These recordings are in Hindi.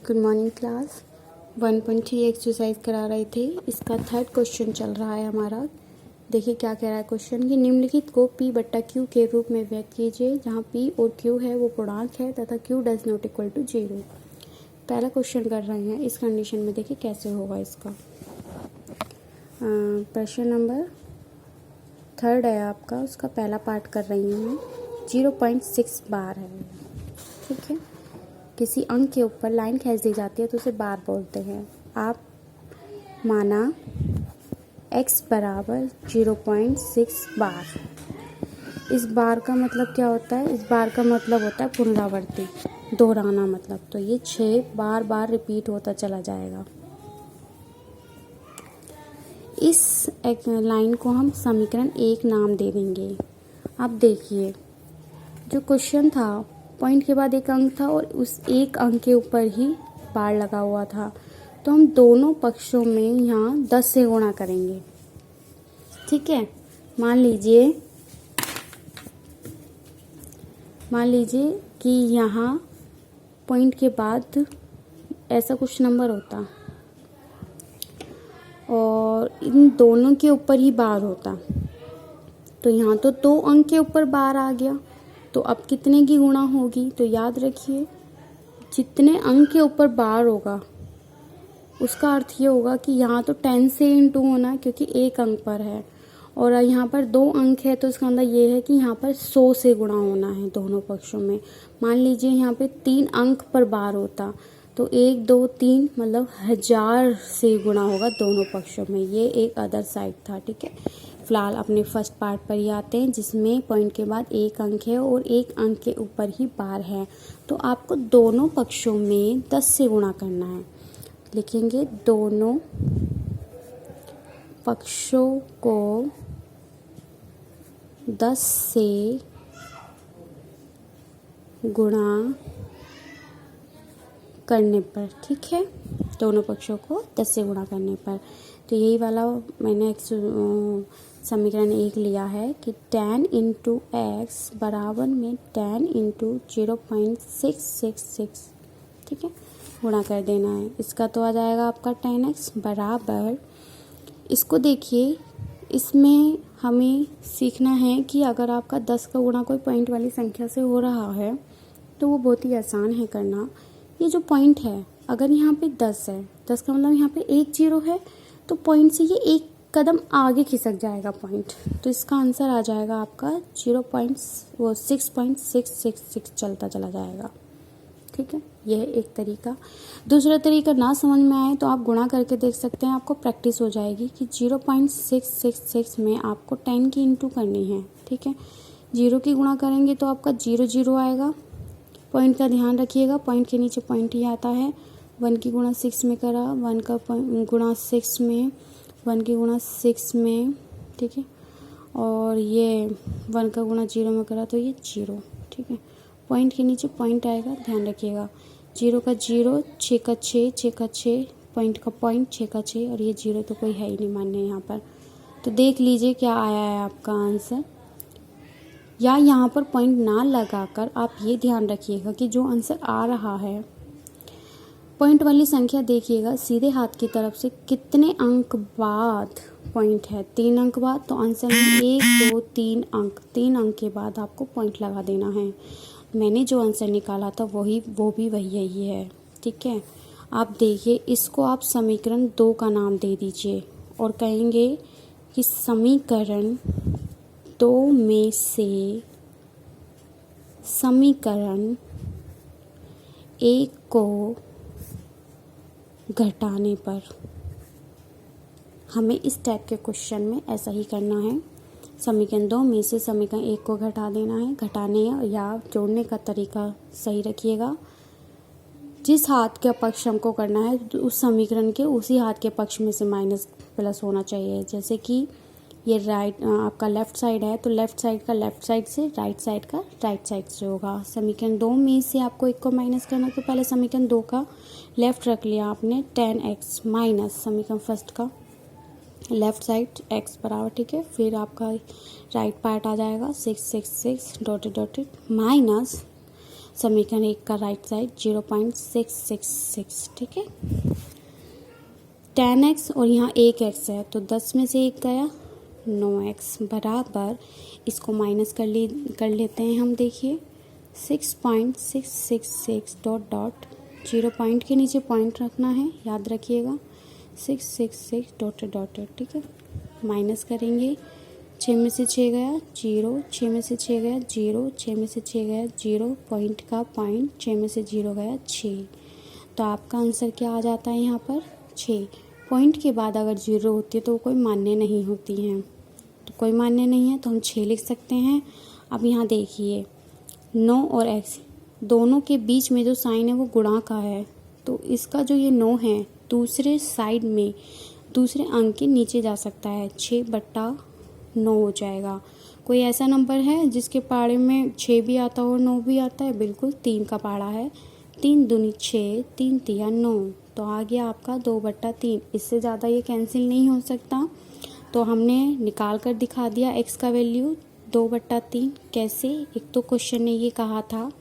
Good morning class. 1.3 एक्सरसाइज करा रहे थे, इसका थर्ड क्वेश्चन चल रहा है हमारा। देखिए क्या कह रहा है क्वेश्चन कि निम्नलिखित को P बट्टा Q के रूप में व्यक्त कीजिए, जहाँ P और Q है वो पूर्णांक है तथा Q does not equal to 0। पहला क्वेश्चन कर रहे हैं, इस कंडीशन में देखिए कैसे होगा इसका। प्रश्न नंबर थर्ड है आपका, उसका पहला पार्ट कर रही हूँ। 0.6 बार है, ठीक है। किसी अंक के ऊपर लाइन खींच दी जाती है तो उसे बार बोलते हैं। आप माना x बराबर 0.6 बार। इस बार का मतलब क्या होता है? इस बार का मतलब होता है पुनरावृत्ति, दोहराना मतलब। तो ये 6 बार बार रिपीट होता चला जाएगा। इस एक लाइन को हम समीकरण 1 नाम दे देंगे। अब देखिए जो क्वेश्चन था, पॉइंट के बाद एक अंक था और उस एक अंक के ऊपर ही बार लगा हुआ था, तो हम दोनों पक्षों में यहाँ 10 से गुणा करेंगे, ठीक है। मान लीजिए कि यहाँ पॉइंट के बाद ऐसा कुछ नंबर होता और इन दोनों के ऊपर ही बार होता, तो यहाँ तो 2 अंक के ऊपर बार आ गया, तो अब कितने की गुणा होगी? तो याद रखिए जितने अंक के ऊपर बार होगा उसका अर्थ ये होगा कि यहाँ तो 10 से इंटू होना है क्योंकि एक अंक पर है, और यहाँ पर 2 अंक है तो इसका मतलब ये है कि यहाँ पर 100 से गुणा होना है दोनों पक्षों में। मान लीजिए यहाँ पे 3 अंक पर बार होता तो 1 2 3 मतलब 1000 से गुणा होगा दोनों पक्षों में। ये एक अदर साइड था, ठीक है। फिलहाल अपने फर्स्ट पार्ट पर ही आते हैं जिसमें पॉइंट के बाद एक अंक है और एक अंक के ऊपर ही बार है, तो आपको दोनों पक्षों में 10 से गुणा करना है। लिखेंगे दोनों पक्षों को 10 से गुणा करने पर, ठीक है। दोनों पक्षों को 10 से गुणा करने पर, तो यही वाला मैंने एक समीकरण 1 लिया है कि 10 इंटू एक्स बराबर में 10 इंटू 0.666, ठीक है, गुणा कर देना है। इसका तो आ जाएगा आपका 10x बराबर, इसको देखिए इसमें हमें सीखना है कि अगर आपका 10 का गुणा कोई पॉइंट वाली संख्या से हो रहा है तो वो बहुत ही आसान है करना। ये जो पॉइंट है अगर यहाँ पे 10 है, 10 का मतलब यहाँ पे एक 0 है, तो पॉइंट से ये एक कदम आगे खिसक जाएगा पॉइंट, तो इसका आंसर आ जाएगा आपका 6.666 चलता चला जाएगा, ठीक है। यह एक तरीका। दूसरा तरीका ना समझ में आए तो आप गुणा करके देख सकते हैं, आपको प्रैक्टिस हो जाएगी कि 0.666 में आपको 10 की इंटू करनी है, ठीक है। 0 की गुणा करेंगे तो आपका 0 0 आएगा। पॉइंट का ध्यान रखिएगा, पॉइंट के नीचे पॉइंट ही आता है। 1 की गुणा 6 में करा, 1 का गुणा 6 में, 1 की गुणा 6 में, ठीक है, और ये 1 का गुणा 0 में करा तो ये 0, ठीक है। पॉइंट के नीचे पॉइंट आएगा, ध्यान रखिएगा। 0 का 0, 6 का 6, 6 का 6, पॉइंट का पॉइंट, 6 का 6, और ये 0 तो कोई है ही नहीं मानने यहाँ पर। तो देख लीजिए क्या आया है आपका आंसर। या यहाँ पर पॉइंट ना लगाकर आप ये ध्यान रखिएगा कि जो आंसर आ रहा है पॉइंट वाली संख्या देखिएगा सीधे हाथ की तरफ से कितने अंक बाद पॉइंट है। 3 अंक बाद, तो आंसर में 1 2 3 अंक, 3 अंक के बाद आपको पॉइंट लगा देना है। मैंने जो आंसर निकाला था वो भी वही यही है, ठीक है। आप देखिए इसको आप समीकरण 2 का नाम दे दीजिए और कहेंगे कि समीकरण 2 में से समीकरण 1 को घटाने पर। हमें इस टाइप के क्वेश्चन में ऐसा ही करना है, समीकरण 2 में से समीकरण 1 को घटा देना है। घटाने या जोड़ने का तरीका सही रखिएगा। जिस हाथ का पक्ष हमको करना है उस समीकरण के उसी हाथ के पक्ष में से माइनस प्लस होना चाहिए। जैसे कि ये राइट आपका लेफ़्ट साइड है तो लेफ़्ट साइड का लेफ़्ट साइड से, राइट साइड का राइट साइड से होगा। समीकरण 2 में से आपको 1 को माइनस करना, तो पहले समीकरण 2 का लेफ़्ट रख लिया आपने 10x माइनस समीकरण फर्स्ट का लेफ़्ट साइड x बराबर, ठीक है। फिर आपका राइट पार्ट आ जाएगा 666 डॉटेड डॉटेड माइनस समीकरण 1 का राइट साइड 0.666, ठीक है। tan x और यहाँ 1x है तो 10 में से 1 गया 9x बराबर, इसको माइनस कर लेते हैं हम। देखिए 6.666 डॉट डॉट, 0 पॉइंट के नीचे पॉइंट रखना है, याद रखिएगा 666 डॉट डॉट, ठीक है। माइनस करेंगे, 6 में से 6 गया 0, 6 में से 6 गया 0, 6 में से 6 गया 0, पॉइंट का पॉइंट, 6 में से 0 गया 6। तो आपका आंसर क्या आ जाता है यहाँ पर 6। पॉइंट के बाद अगर 0 होती है तो वो कोई मान्य नहीं होती हैं, तो कोई मान्य नहीं है तो हम 6 लिख सकते हैं। अब यहाँ देखिए 9 और x दोनों के बीच में जो साइन है वो गुणा का है, तो इसका जो ये 9 है दूसरे साइड में दूसरे अंक के नीचे जा सकता है, 6/9 हो जाएगा। कोई ऐसा नंबर है जिसके पाड़े में 6 भी आता हो और 9 भी आता है? बिल्कुल, 3 का पाड़ा है, 3 दूनी 6, 3 तिया 9, तो आ गया आपका 2/3। इससे ज़्यादा ये कैंसिल नहीं हो सकता, तो हमने निकाल कर दिखा दिया x का वैल्यू 2/3। कैसे? एक तो क्वेश्चन ने ये कहा था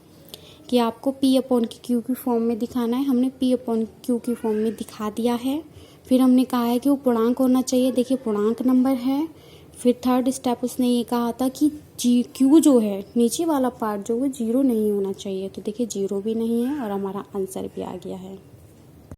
कि आपको P/Q की फॉर्म में दिखाना है, हमने P/Q की फॉर्म में दिखा दिया है। फिर हमने कहा है कि वो पूर्णांक होना चाहिए, देखिए पूर्णांक नंबर है। फिर थर्ड स्टेप उसने ये कहा था कि Q जो है नीचे वाला पार्ट जो वो 0 नहीं होना चाहिए, तो देखिए 0 भी नहीं है और हमारा आंसर भी आ गया है।